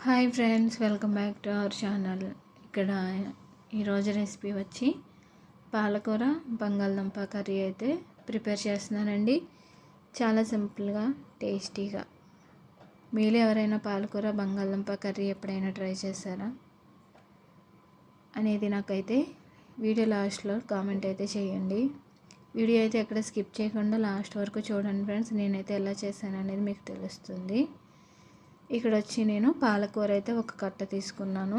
Hi friends, welcome back to our channel. ఇక్కడ ఈరోజు recipe వచ్చి పాలకూర బంగాళదుంప కర్రీ అయితే ప్రిపేర్ చేస్తున్నానండి. చాలా సింపుల్గా టేస్టీగా. మీరు ఎవరైనా పాలకూర బంగాళదుంప కర్రీ ఎప్పుడైనా ట్రై చేశారా అనేది నాకైతే వీడియో లాస్ట్లో కామెంట్ అయితే చేయండి. వీడియో అయితే ఎక్కడ స్కిప్ చేయకుండా లాస్ట్ వరకు చూడండి ఫ్రెండ్స్. నేనైతే ఎలా చేశాను అనేది మీకు తెలుస్తుంది. ఇక్కడ వచ్చి నేను పాలకూర అయితే ఒక కట్ట తీసుకున్నాను.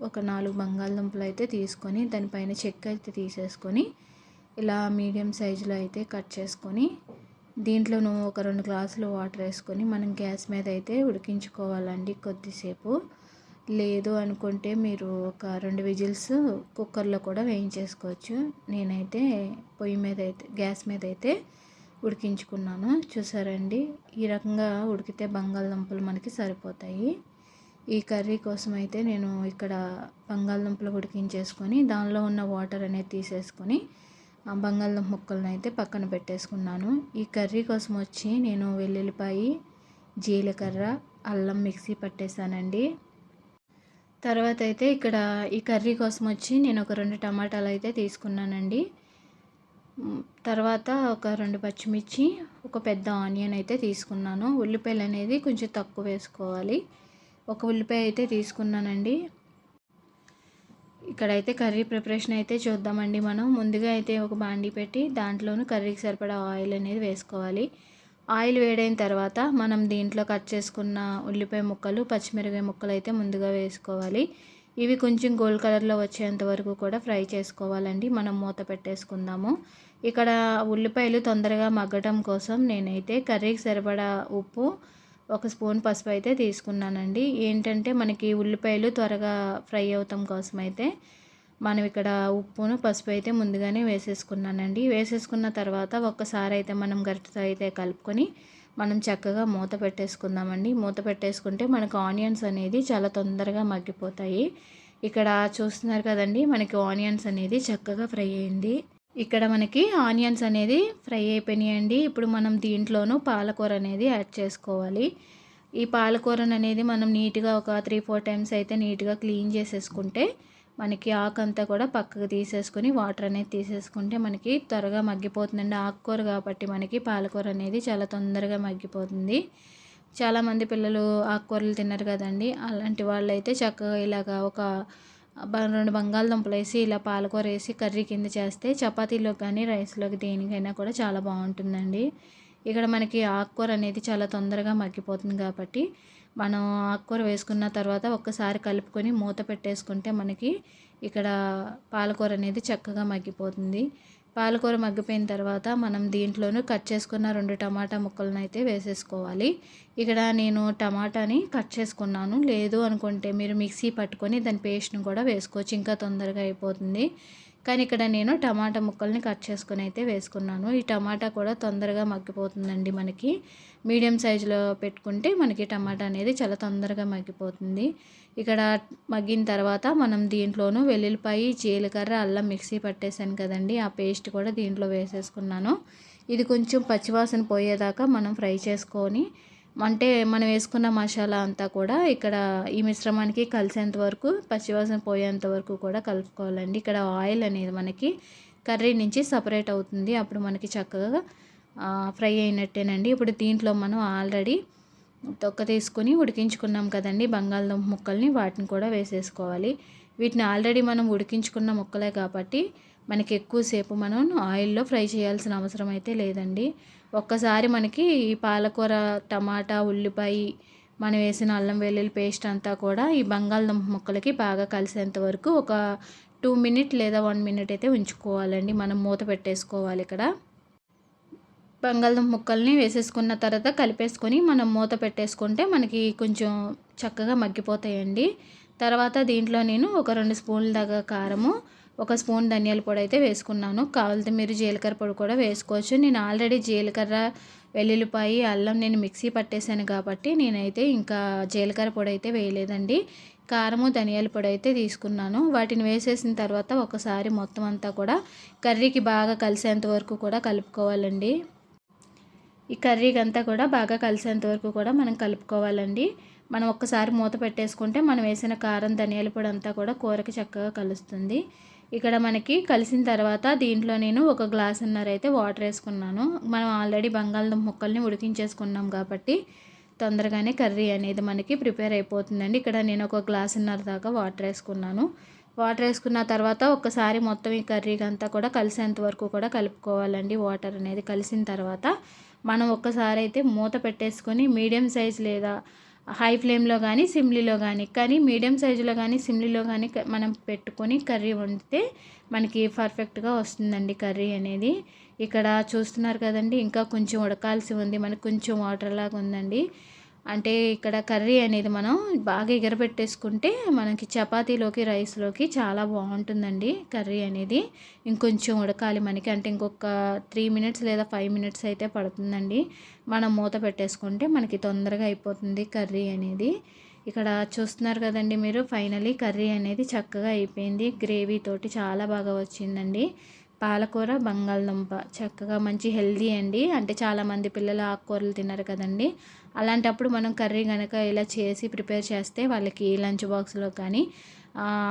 ఒక 4 బంగాళదుంపలు అయితే తీసుకొని దానిపైన చెక్క అయితే తీసేసుకొని ఇలా మీడియం సైజులో అయితే కట్ చేసుకొని దీంట్లోనూ ఒక 2 గ్లాసులు వాటర్ వేసుకొని మనం గ్యాస్ మీద అయితే ఉడికించుకోవాలండి కొద్దిసేపు. లేదు అనుకుంటే మీరు ఒక 2 విజిల్స్ కుక్కర్లో కూడా వేయించేసుకోవచ్చు. నేనైతే పొయ్యి మీద అయితే గ్యాస్ మీద అయితే ఉడికించుకున్నాను. చూసారండి, ఈ రకంగా ఉడికితే బంగాళదుంపలు మనకి సరిపోతాయి. ఈ కర్రీ కోసం అయితే నేను ఇక్కడ బంగాళదుంపలు ఉడికించేసుకొని దానిలో ఉన్న వాటర్ అనేది తీసేసుకొని ఆ బంగాళదుంప ముక్కలను అయితే పక్కన పెట్టేసుకున్నాను. ఈ కర్రీ కోసం వచ్చి నేను వెల్లుల్లిపాయి, జీలకర్ర, అల్లం మిక్సీ పట్టేశానండి. తర్వాత అయితే ఇక్కడ ఈ కర్రీ కోసం వచ్చి నేను ఒక 2 టమాటాలు అయితే తీసుకున్నానండి. తర్వాత ఒక 2 పచ్చిమిర్చి, ఒక పెద్ద ఆనియన్ అయితే తీసుకున్నాను. ఉల్లిపాయలు అనేది కొంచెం తక్కువ వేసుకోవాలి. ఒక ఉల్లిపాయ అయితే తీసుకున్నానండి. ఇక్కడైతే కర్రీ ప్రిపరేషన్ అయితే చూద్దామండి. మనం ముందుగా అయితే ఒక బాండీ పెట్టి దాంట్లోనూ కర్రీకి సరిపడా ఆయిల్ అనేది వేసుకోవాలి. ఆయిల్ వేడైన తర్వాత మనం దీంట్లో కట్ చేసుకున్న ఉల్లిపాయ ముక్కలు, పచ్చిమిరపకాయ ముక్కలు అయితే ముందుగా వేసుకోవాలి. ఇవి కొంచెం గోల్డ్ కలర్లో వచ్చేంత వరకు కూడా ఫ్రై చేసుకోవాలండి. మనం మూత పెట్టేసుకుందాము. ఇక్కడ ఉల్లిపాయలు తొందరగా మగ్గటం కోసం నేనైతే కర్రీకి సరిపడా ఉప్పు, 1 స్పూన్ పసుపు అయితే తీసుకున్నానండి. ఏంటంటే మనకి ఉల్లిపాయలు త్వరగా ఫ్రై అవటం కోసం అయితే మనం ఇక్కడ ఉప్పును, పసుపు అయితే ముందుగానే వేసేసుకున్నానండి. వేసేసుకున్న తర్వాత ఒక్కసారి అయితే మనం గరిటెతో అయితే కలుపుకొని మనం చక్కగా మూత పెట్టేసుకుందామండి. మూత పెట్టేసుకుంటే మనకు ఆనియన్స్ అనేది చాలా తొందరగా మగ్గిపోతాయి. ఇక్కడ చూస్తున్నారు కదండి, మనకి ఆనియన్స్ అనేది చక్కగా ఫ్రై అయింది. ఇక్కడ మనకి ఆనియన్స్ అనేది ఫ్రై అయిపోయినాయండి. ఇప్పుడు మనం దీంట్లోనూ పాలకూర అనేది యాడ్ చేసుకోవాలి. ఈ పాలకూరను అనేది మనం నీట్గా ఒక 3-4 టైమ్స్ అయితే నీట్గా క్లీన్ చేసేసుకుంటే మనకి ఆకంతా కూడా పక్కకు తీసేసుకొని వాటర్ అనేది తీసేసుకుంటే మనకి త్వరగా మగ్గిపోతుందండి. ఆకుకూర కాబట్టి మనకి పాలకూర అనేది చాలా తొందరగా మగ్గిపోతుంది. చాలామంది పిల్లలు ఆకుకూరలు తిన్నారు కదండి, అలాంటి వాళ్ళు అయితే చక్కగా ఇలాగా ఒక 2 బంగాళదుంపలు వేసి ఇలా పాలకూర వేసి కర్రీ కింద చేస్తే చపాతీలోకి కానీ రైస్లోకి దేనికైనా కూడా చాలా బాగుంటుందండి. ఇక్కడ మనకి ఆకుకూర అనేది చాలా తొందరగా మగ్గిపోతుంది కాబట్టి మనం ఆకుకూర వేసుకున్న తర్వాత ఒక్కసారి కలుపుకొని మూత పెట్టేసుకుంటే మనకి ఇక్కడ పాలకూర అనేది చక్కగా మగ్గిపోతుంది. పాలకూర మగ్గిపోయిన తర్వాత మనం దీంట్లోనూ కట్ చేసుకున్న 2 టమాటా ముక్కలను అయితే వేసేసుకోవాలి. ఇక్కడ నేను టమాటాని కట్ చేసుకున్నాను. లేదు అనుకుంటే మీరు మిక్సీ పట్టుకొని దాని పేస్ట్ని కూడా వేసుకోవచ్చు, ఇంకా తొందరగా అయిపోతుంది. కానీ ఇక్కడ నేను టమాటా ముక్కల్ని కట్ చేసుకొని అయితే వేసుకున్నాను. ఈ టమాటా కూడా తొందరగా మగ్గిపోతుందండి. మనకి మీడియం సైజులో పెట్టుకుంటే మనకి టమాటా అనేది చాలా తొందరగా మగ్గిపోతుంది. ఇక్కడ మగ్గిన తర్వాత మనం దీంట్లోనూ వెల్లుల్లిపాయి, జీలకర్ర, అల్లం మిక్సీ పట్టేశాను కదండి, ఆ పేస్ట్ కూడా దీంట్లో వేసేసుకున్నాను. ఇది కొంచెం పచ్చివాసన పోయేదాకా మనం ఫ్రై చేసుకొని, అంటే మనం వేసుకున్న మసాలా అంతా కూడా ఇక్కడ ఈ మిశ్రమానికి కలిసేంత వరకు, పచ్చివాసన పోయేంత వరకు కూడా కలుపుకోవాలండి. ఇక్కడ ఆయిల్ అనేది మనకి కర్రీ నుంచి సపరేట్ అవుతుంది. అప్పుడు మనకి చక్కగా ఫ్రై అయినట్టేనండి. ఇప్పుడు దీంట్లో మనం ఆల్రెడీ తొక్క తీసుకొని ఉడికించుకున్నాం కదండి బంగాళదుంప ముక్కల్ని, వాటిని కూడా వేసేసుకోవాలి. వీటిని ఆల్రెడీ మనం ఉడికించుకున్న ముక్కలే కాబట్టి మనకి ఎక్కువసేపు మనం ఆయిల్లో ఫ్రై చేయాల్సిన అవసరం అయితే లేదండి. ఒక్కసారి మనకి ఈ పాలకూర, టమాటా, ఉల్లిపాయ, మనం వేసిన అల్లం వెల్లుల్లి పేస్ట్ అంతా కూడా ఈ బంగాళదుంప ముక్కలకి బాగా కలిసేంత వరకు ఒక 2 మినిట్ లేదా 1 మినిట్ అయితే ఉంచుకోవాలండి. మనం మూత పెట్టేసుకోవాలి. ఇక్కడ బంగాళదుంప ముక్కల్ని వేసేసుకున్న తర్వాత కలిపేసుకొని మనం మూత పెట్టేసుకుంటే మనకి కొంచెం చక్కగా మగ్గిపోతాయండి. తర్వాత దీంట్లో నేను ఒక 2 స్పూన్ల దాకా కారము, 1 స్పూన్ ధనియాల పొడి అయితే వేసుకున్నాను. కావాలంటే మీరు జీలకర్ర పొడి కూడా వేసుకోవచ్చు. నేను ఆల్రెడీ జీలకర్ర, వెల్లుల్లిపాయ, అల్లం నేను మిక్సీ పట్టేశాను కాబట్టి నేనైతే ఇంకా జీలకర్ర పొడి అయితే వేయలేదండి. కారము, ధనియాల పొడి అయితే తీసుకున్నాను. వాటిని వేసేసిన తర్వాత ఒకసారి మొత్తం అంతా కూడా కర్రీకి బాగా కలిసేంత వరకు కూడా కలుపుకోవాలండి. ఈ కర్రీకి అంతా కూడా బాగా కలిసేంత వరకు కూడా మనం కలుపుకోవాలండి. మనం ఒక్కసారి మూత పెట్టేసుకుంటే మనం వేసిన కారం ధనియాల పొడి అంతా కూడా కూరకి చక్కగా కలుస్తుంది. ఇక్కడ మనకి కలిసిన తర్వాత దీంట్లో నేను ఒక గ్లాసున్నర అయితే వాటర్ వేసుకున్నాను. మనం ఆల్రెడీ బంగాళదుంప ముక్కల్ని ఉడికించేసుకున్నాం కాబట్టి తొందరగానే కర్రీ అనేది మనకి ప్రిపేర్ అయిపోతుందండి. ఇక్కడ నేను ఒక గ్లాసున్నర దాకా వాటర్ వేసుకున్నాను. వాటర్ వేసుకున్న తర్వాత ఒక్కసారి మొత్తం ఈ కర్రీకి అంతా కూడా కలిసేంత వరకు కూడా కలుపుకోవాలండి. వాటర్ అనేది కలిసిన తర్వాత మనం ఒక్కసారి అయితే మూత పెట్టేసుకొని మీడియం సైజ్ లేదా హై ఫ్లేమ్లో కానీ సిమ్లీలో కానీ మీడియం సైజులో కానీ సిమ్లీలో కానీ మనం పెట్టుకొని కర్రీ వండితే మనకి పర్ఫెక్ట్గా వస్తుందండి కర్రీ అనేది. ఇక్కడ చూస్తున్నారు కదండి, ఇంకా కొంచెం ఉడకాల్సి ఉంది. మనకు కొంచెం వాటర్ లాగా ఉందండి. అంటే ఇక్కడ కర్రీ అనేది మనం బాగా ఎగరబెట్టేసుకుంటే మనకి చపాతీలోకి రైస్లోకి చాలా బాగుంటుందండి కర్రీ అనేది. ఇంకొంచెం ఉడకాలి మనకి, అంటే ఇంకొక 3 మినిట్స్ లేదా 5 మినిట్స్ అయితే పడుతుందండి. మనం మూత పెట్టేసుకుంటే మనకి తొందరగా అయిపోతుంది కర్రీ అనేది. ఇక్కడ చూస్తున్నారు కదండి మీరు, ఫైనలీ కర్రీ అనేది చక్కగా అయిపోయింది. గ్రేవీ తోటి చాలా బాగా వచ్చిందండి. పాలకూర బంగాళదుంప చక్కగా మంచి హెల్దీ అండి. అంటే చాలామంది పిల్లలు ఆకుకూరలు తినరు కదండి. అలాంటప్పుడు మనం కర్రీ కనుక ఇలా చేసి ప్రిపేర్ చేస్తే వాళ్ళకి లంచ్ బాక్స్లో కానీ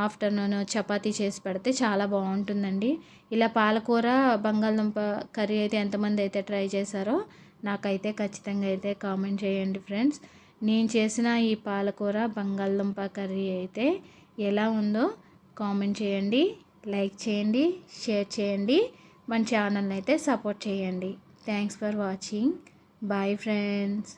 ఆఫ్టర్నూన్ చపాతీ చేసి పెడితే చాలా బాగుంటుందండి. ఇలా పాలకూర బంగాళదుంప కర్రీ అయితే ఎంతమంది అయితే ట్రై చేశారో నాకైతే ఖచ్చితంగా అయితే కామెంట్ చేయండి ఫ్రెండ్స్. నేను చేసిన ఈ పాలకూర బంగాళదుంప కర్రీ అయితే ఎలా ఉందో కామెంట్ చేయండి, లైక్ చేయండి, షేర్ చేయండి, మన ఛానల్ని అయితే సపోర్ట్ చేయండి. Thanks for watching. Bye friends.